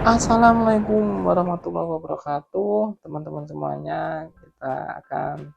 Assalamualaikum warahmatullahi wabarakatuh, teman-teman semuanya. Kita akan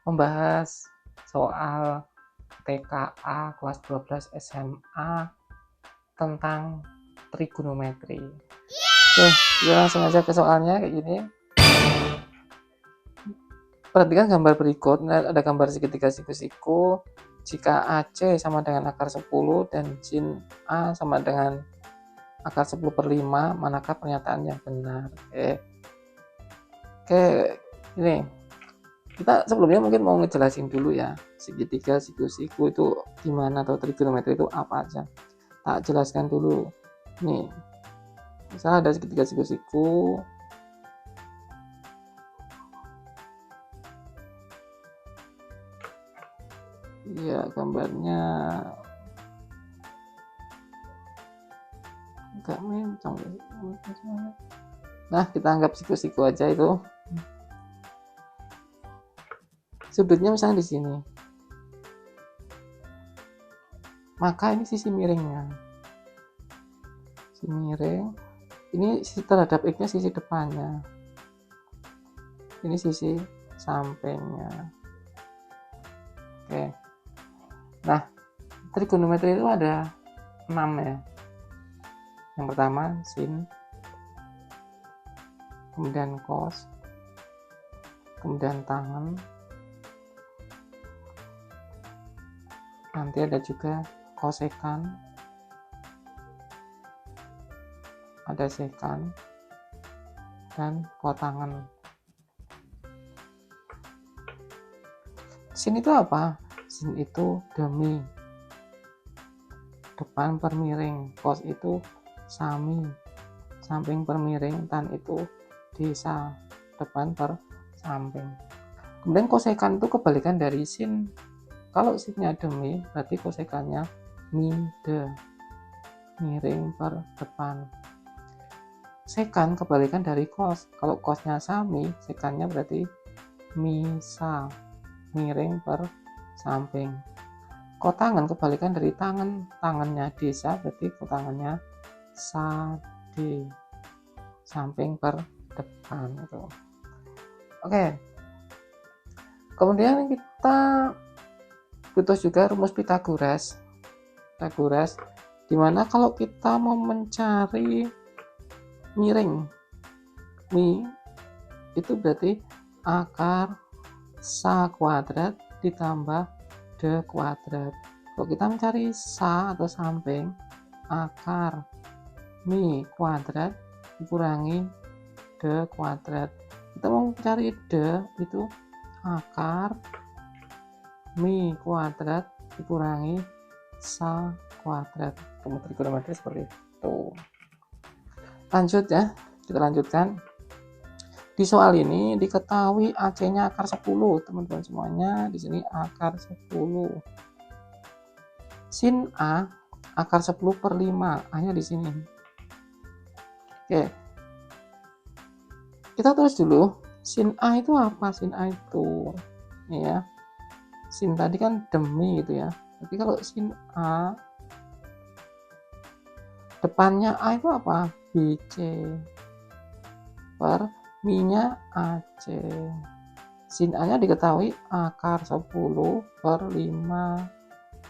membahas soal TKA kelas 12 SMA tentang trigonometri. Oke, kita langsung aja ke soalnya kayak gini. Perhatikan gambar berikut. Ada gambar segitiga siku-siku. Jika AC sama dengan akar 10 dan sin A sama dengan akar 10/5, manakah pernyataan yang benar? Oke, ini kita sebelumnya mungkin mau ngejelasin dulu ya, segitiga siku-siku itu gimana, atau trigonometri itu apa aja. Tak jelaskan dulu. Nih, misalnya ada segitiga siku-siku. Iya, gambarnya agak mencong. Nah, kita anggap siku-siku aja itu. Sudutnya misalnya di sini. Maka ini sisi miringnya. Sisi miring. Ini sisi terhadap X-nya sisi depannya. Ini sisi sampingnya. Oke. Nah, trigonometri itu ada 6 ya. Yang pertama sin, kemudian cos, kemudian tangen, nanti ada juga kosekan, ada sekan, dan kotangen. Sin itu apa? Sin itu demi, depan per miring, cos itu sami, samping per miring, tan itu desa, depan per samping. Kemudian kosekan itu kebalikan dari sin. Kalau sinnya demi, berarti kosekannya mide, miring per depan. Sekan kebalikan dari cos. Kalau cosnya sami, sekannya berarti misa, miring per samping. Kotangan kebalikan dari tangan. Tangannya desa, berarti kotangannya sade, samping per depan itu. Oke. Kemudian kita butuh juga rumus Pythagoras. Dimana kalau kita mau mencari miring, mi itu berarti akar sa kuadrat ditambah de kuadrat. Kalau kita mencari sa atau samping, akar mi kuadrat dikurangi de kuadrat. Kita mau mencari de, itu akar mi kuadrat dikurangi sa kuadrat. Rumus trigonometri seperti itu. Lanjut ya, kita lanjutkan. Di soal ini diketahui AC-nya akar 10, teman-teman semuanya. Di sini akar 10. Sin A akar 10/5, A-nya di sini. Oke. Kita tulis dulu, sin A itu apa? Sin A itu ini ya. Sin tadi kan demi gitu ya. Tapi kalau sin A depannya A itu apa? BC per mi-nya AC. Sin A-nya diketahui akar 10/5.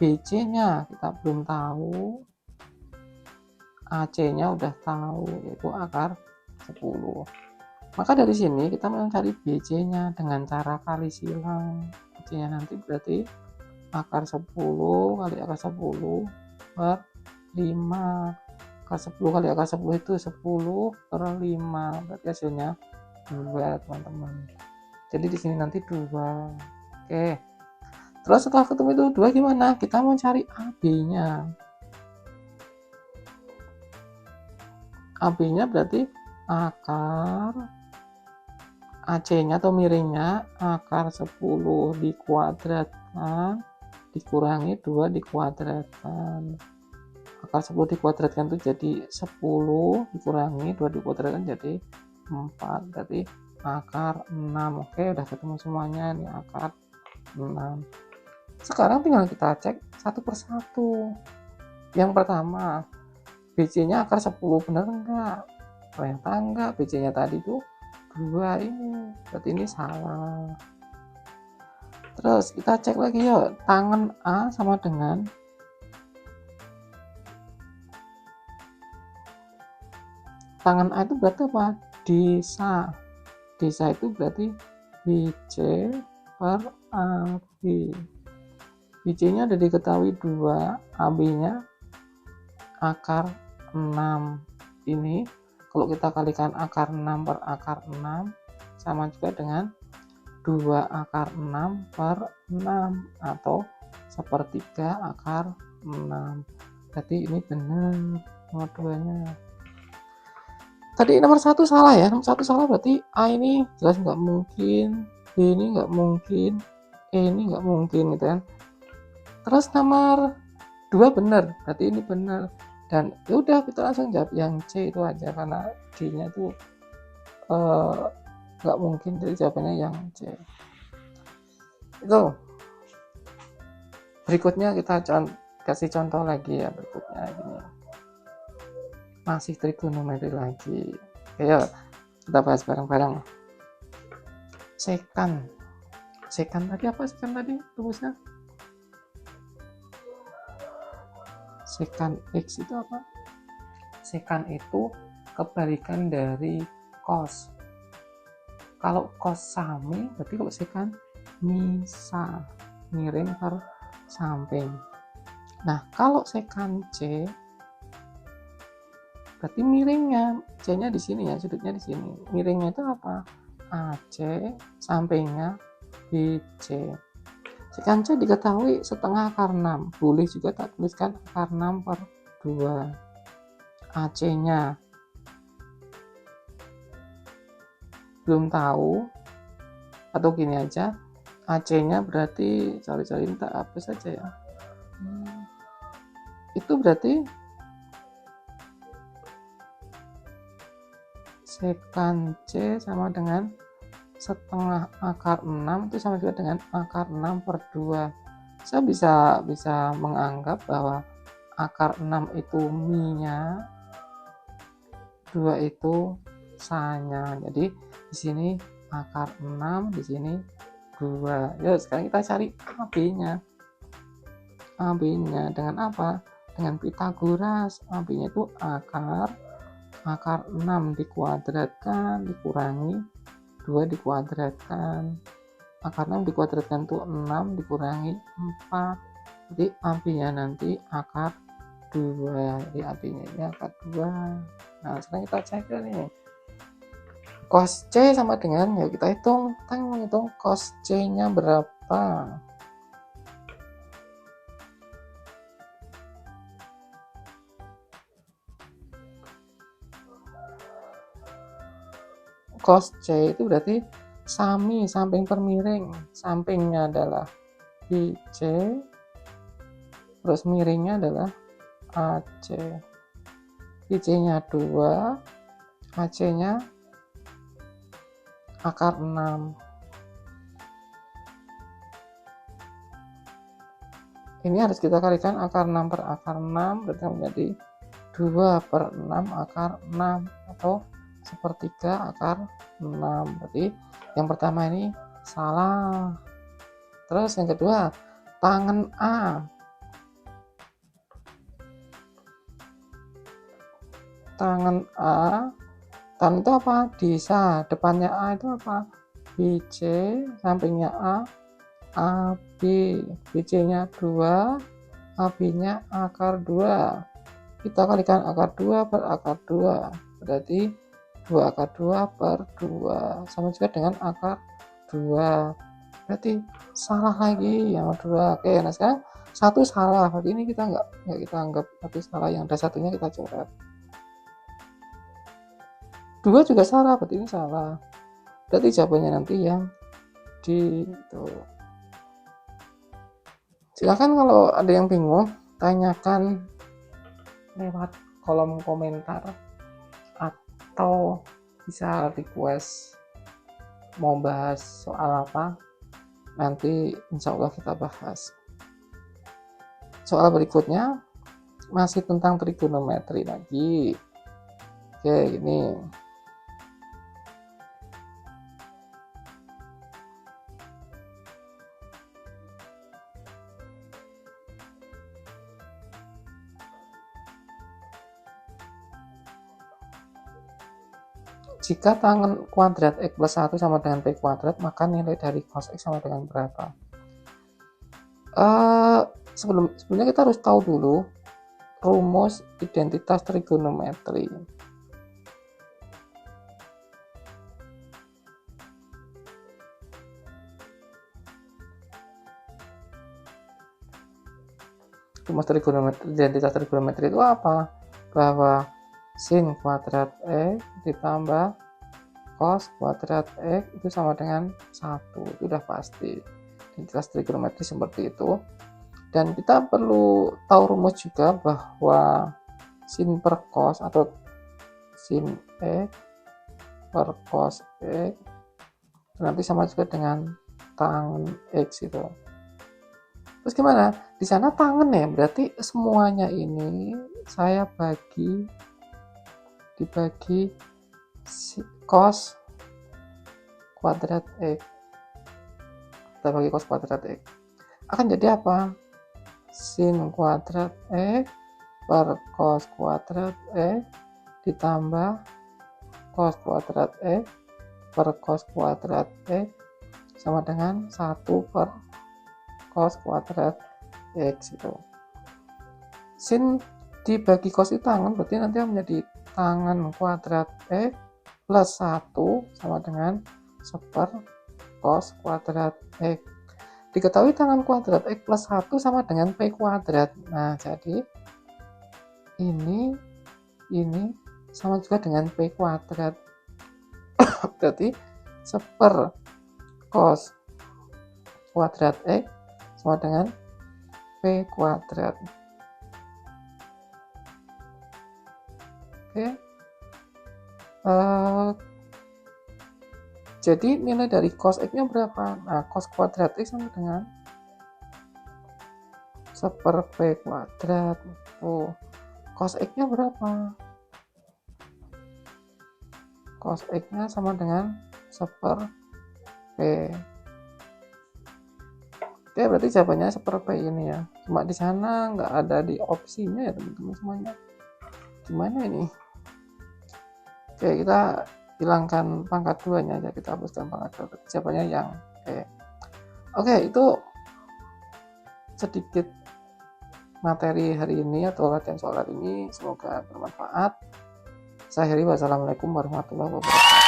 BC-nya kita belum tahu. AC-nya udah tahu, yaitu akar 10. Maka dari sini kita mencari BC-nya dengan cara kali silang. BC-nya nanti berarti akar 10 kali akar 10 per 5. Akar 10 kali akar 10 itu 10/5. Berarti hasilnya 2, teman-teman. Jadi di sini nanti 2. Oke. Terus setelah ketemu itu 2 gimana? Kita mau cari AB-nya. AB-nya berarti akar AC-nya atau miringnya akar 10 dikuadratkan dikurangi 2 dikuadratkan. Akar 10 dikuadratkan itu jadi 10, dikurangi 2 dikuadratkan jadi 4, berarti akar 6. Oke, udah ketemu semuanya, ini akar 6. Sekarang tinggal kita cek satu persatu. Yang pertama, BC-nya akar 10, bener enggak? Ternyata enggak, BC-nya tadi tuh 2 ini, berarti ini salah. Terus kita cek lagi yuk, tangan A sama dengan tangan A itu berarti apa? Desa. Desa itu berarti BC per AB. BC-nya udah diketahui 2, AB-nya akar 6. Ini kalau kita kalikan akar 6 per akar 6 sama juga dengan 2 akar 6 per 6 atau sepertiga akar 6. Berarti ini benar nomor 2-nya. Tadi nomor 1 salah ya, nomor 1 salah berarti A ini jelas nggak mungkin, B ini nggak mungkin, E ini nggak mungkin gitu kan. Terus nomor 2 benar, berarti ini benar. Dan ya udah kita langsung jawab yang C itu aja karena D-nya tuh nggak mungkin, jadi jawabannya yang C. Itu. Berikutnya kita kasih contoh lagi ya, berikutnya gini. Masih trigonometri lagi. Ayo kita bahas bareng-bareng. Sekan tadi apa? Sekan tadi rumusnya? Sekan X itu apa? Sekan itu kebalikan dari cos. Kalau cos sami, berarti kalau sekan misa, miring per samping. Nah, kalau sekan C, berarti miringnya, C-nya di sini ya, sudutnya di sini. Miringnya itu apa? AC, sampingnya BC. Sekan C diketahui setengah akar 6. Boleh juga tak tuliskan akar 6 per 2. AC-nya belum tahu, atau gini aja, AC-nya berarti cari-cari tak apa saja ya. Itu berarti sekan C sama dengan setengah akar 6 itu sama juga dengan akar 6 per 2. Saya bisa menganggap bahwa akar 6 itu mi-nya, 2 itu sa-nya. Jadi di sini akar 6, di sini 2. Yuk sekarang kita cari AB-nya. AB-nya dengan apa? Dengan Pitagoras. AB-nya itu akar 6 dikuadratkan dikurangi 2 dikuadratkan. Akar 6 dikuadratkan itu 6 dikurangi 4. Jadi AB-nya nanti akar 2. Jadi AB-nya ini akar 2. Nah, sekarang kita cek nih. Cos C sama dengan, yuk kita hitung. Kita menghitung cos C-nya berapa. Cos C itu berarti sami, samping per miring. Sampingnya adalah BC, terus miringnya adalah AC. BC-nya 2, AC-nya akar 6. Ini harus kita kalikan akar 6 per akar 6, berarti menjadi 2 per 6 akar 6 atau sepertiga akar 6. Berarti yang pertama ini salah. Terus yang kedua, tangan A. Tangan A, tangan itu apa? Desa. Depannya A itu apa? BC, sampingnya A, AB. BC-nya 2, AB-nya akar 2. Kita kalikan akar 2 per akar 2. Berarti 2 akar 2 per 2 sama juga dengan akar 2. Berarti salah lagi yang kedua. Oke, nah sekarang satu salah, berarti ini kita nggak kita anggap satu salah, yang ada satunya kita coret. 2 juga salah, berarti ini salah. Berarti jawabannya nanti yang D itu. Silakan kalau ada yang bingung, tanyakan lewat kolom komentar atau bisa request mau bahas soal apa, nanti insya Allah kita bahas. Soal berikutnya masih tentang trigonometri lagi. Oke, ini. Jika tangen kuadrat X plus 1 sama dengan P kuadrat, maka nilai dari cos X sama dengan berapa? Sebelumnya kita harus tahu dulu rumus identitas trigonometri. Rumus trigonometri, identitas trigonometri itu apa? Bahwa sin kuadrat X ditambah cos kuadrat X itu sama dengan 1. Itu udah pasti. Identitas trigonometri seperti itu. Dan kita perlu tahu rumus juga bahwa sin per cos atau sin X per cos X nanti sama juga dengan tangen X itu. Terus gimana? Di sana tangen ya, berarti semuanya ini saya dibagi cos kuadrat X. Kita bagi cos kuadrat X. Akan jadi apa? Sin kuadrat X per cos kuadrat X ditambah cos kuadrat X per cos kuadrat X sama dengan 1 per cos kuadrat X itu. Sin dibagi cos itu tangen, berarti nanti menjadi tangen kuadrat X plus 1 sama dengan 1/4 cos kuadrat X. Diketahui tangen kuadrat X plus 1 sama dengan P kuadrat. Nah, jadi ini sama juga dengan P kuadrat. Berarti 1/4 cos kuadrat X sama dengan P kuadrat. Oke. Jadi nilai dari cos X-nya berapa? Nah, cos kuadrat X sama dengan 1/4 P kuadrat. Tuh. Cos X-nya berapa? Cos X-nya sama dengan 1/4 P. Oke, berarti jawabannya 1/4 P ini ya. Cuma di sana nggak ada di opsinya ya teman-teman semuanya. Gimana ini? Oke, kita hilangkan pangkat 2-nya aja, kita hapuskan pangkat 2. Jawabannya yang Oke, itu sedikit materi hari ini atau latihan soal hari ini. Semoga bermanfaat. Saya akhiri, wassalamualaikum warahmatullahi wabarakatuh.